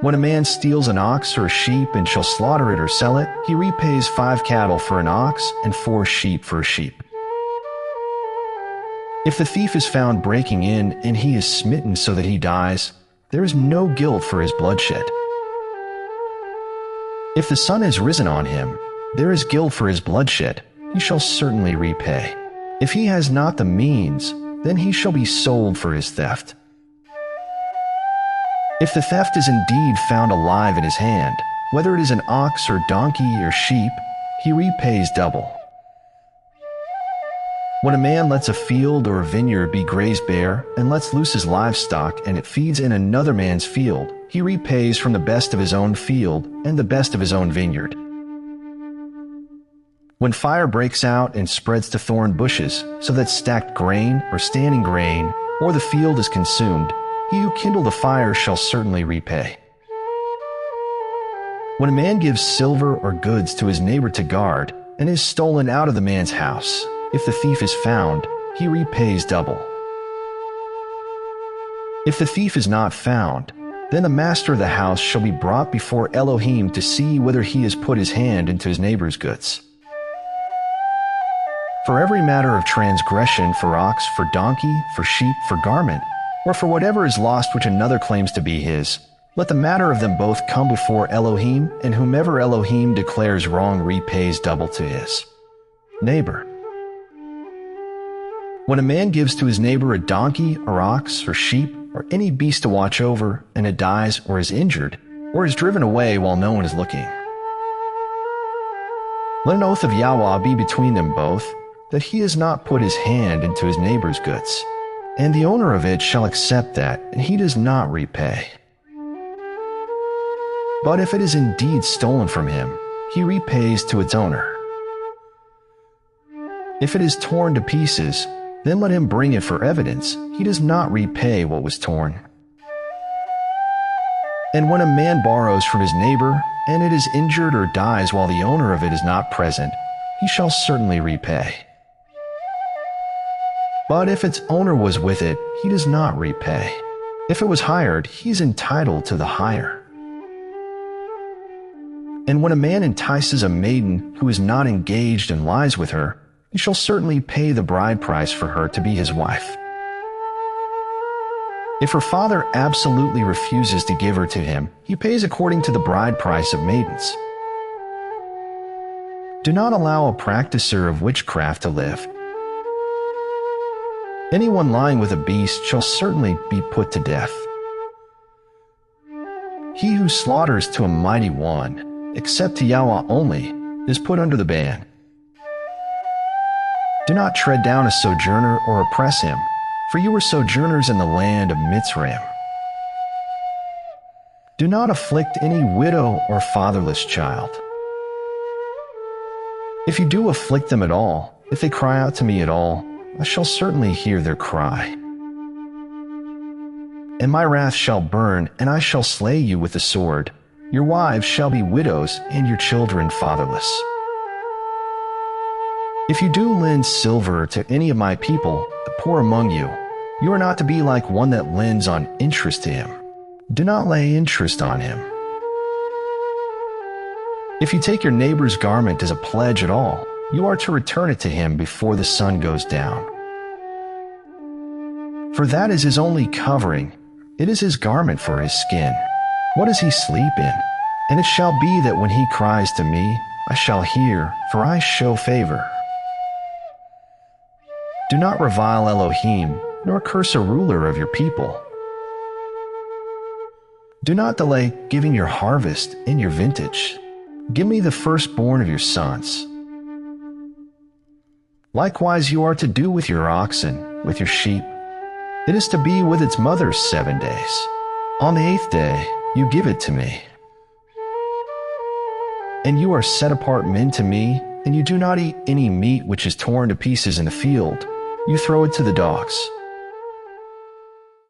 When a man steals an ox or a sheep and shall slaughter it or sell it, he repays 5 cattle for an ox and 4 sheep for a sheep. If the thief is found breaking in and he is smitten so that he dies, there is no guilt for his bloodshed. If the sun has risen on him, there is guilt for his bloodshed. He shall certainly repay. If he has not the means, then he shall be sold for his theft. If the theft is indeed found alive in his hand, whether it is an ox or donkey or sheep, he repays double. When a man lets a field or a vineyard be grazed bare and lets loose his livestock and it feeds in another man's field, he repays from the best of his own field and the best of his own vineyard. When fire breaks out and spreads to thorn bushes, so that stacked grain or standing grain or the field is consumed, he who kindled the fire shall certainly repay. When a man gives silver or goods to his neighbor to guard, and is stolen out of the man's house, if the thief is found, he repays double. If the thief is not found, then the master of the house shall be brought before Elohim to see whether he has put his hand into his neighbor's goods. For every matter of transgression, for ox, for donkey, for sheep, for garment, or for whatever is lost which another claims to be his, let the matter of them both come before Elohim, and whomever Elohim declares wrong repays double to his neighbor. When a man gives to his neighbor a donkey or ox or sheep or any beast to watch over, and it dies or is injured, or is driven away while no one is looking, let an oath of Yahweh be between them both, that he has not put his hand into his neighbor's goods, and the owner of it shall accept that, and he does not repay. But if it is indeed stolen from him, he repays to its owner. If it is torn to pieces, then let him bring it for evidence. He does not repay what was torn. And when a man borrows from his neighbor, and it is injured or dies while the owner of it is not present, he shall certainly repay. But if its owner was with it, he does not repay. If it was hired, he is entitled to the hire. And when a man entices a maiden who is not engaged and lies with her, he shall certainly pay the bride price for her to be his wife. If her father absolutely refuses to give her to him, he pays according to the bride price of maidens. Do not allow a practicer of witchcraft to live. Anyone lying with a beast shall certainly be put to death. He who slaughters to a mighty one, except to Yahweh only, is put under the ban. Do not tread down a sojourner or oppress him, for you were sojourners in the land of Mitzrayim. Do not afflict any widow or fatherless child. If you do afflict them at all, if they cry out to me at all, I shall certainly hear their cry. And my wrath shall burn, and I shall slay you with the sword. Your wives shall be widows, and your children fatherless. If you do lend silver to any of my people, the poor among you, you are not to be like one that lends on interest to him. Do not lay interest on him. If you take your neighbor's garment as a pledge at all, you are to return it to him before the sun goes down. For that is his only covering, it is his garment for his skin. What does he sleep in? And it shall be that when he cries to me, I shall hear, for I show favor. Do not revile Elohim, nor curse a ruler of your people. Do not delay giving your harvest in your vintage. Give me the firstborn of your sons. Likewise you are to do with your oxen, with your sheep. It is to be with its mother 7 days. On the 8th day you give it to me. And you are set apart men to me, and you do not eat any meat which is torn to pieces in the field. You throw it to the dogs.